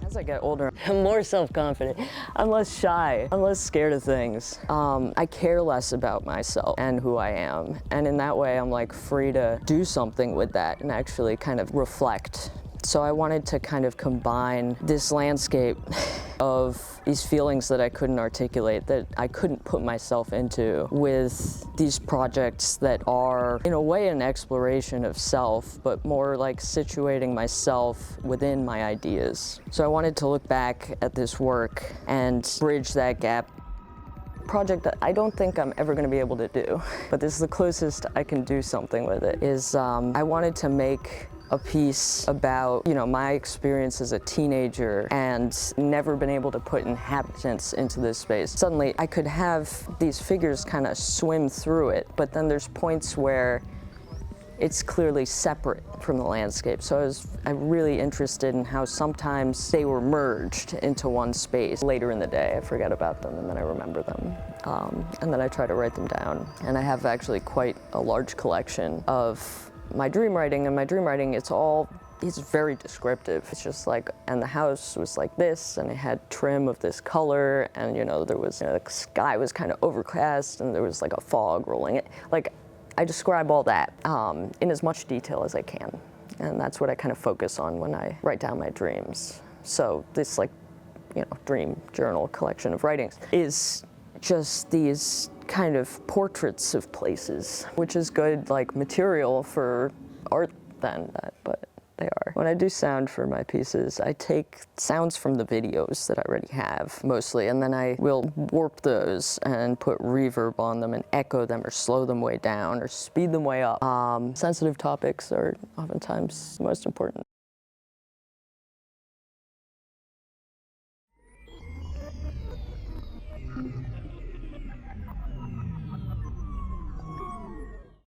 As I get older, I'm more self-confident. I'm less shy. I'm less scared of things. I care less about myself and who I am. And in that way, I'm like free to do something with that and actually kind of reflect. So I wanted to kind of combine this landscape of these feelings that I couldn't articulate, that I couldn't put myself into, with these projects that are, in a way, an exploration of self, but more like situating myself within my ideas. So I wanted to look back at this work and bridge that gap. Project that I don't think I'm ever going to be able to do, but this is the closest I can do something with it, is I wanted to make a piece about, my experience as a teenager and never been able to put inhabitants into this space. Suddenly, I could have these figures kind of swim through it, but then there's points where it's clearly separate from the landscape. So I'm really interested in how sometimes they were merged into one space. Later in the day, I forget about them and then I remember them. And then I try to write them down. And I have actually quite a large collection of my dream writing, and my dream writing, it's very descriptive. It's just like, and the house was like this, and it had trim of this color, and there was, the sky was kind of overcast, and there was like a fog rolling it. Like, I describe all that in as much detail as I can, and that's what I kind of focus on when I write down my dreams. So this dream journal collection of writings is just these kind of portraits of places, which is good material for art then, but they are. When I do sound for my pieces, I take sounds from the videos that I already have, mostly, and then I will warp those and put reverb on them and echo them or slow them way down or speed them way up. Sensitive topics are oftentimes the most important.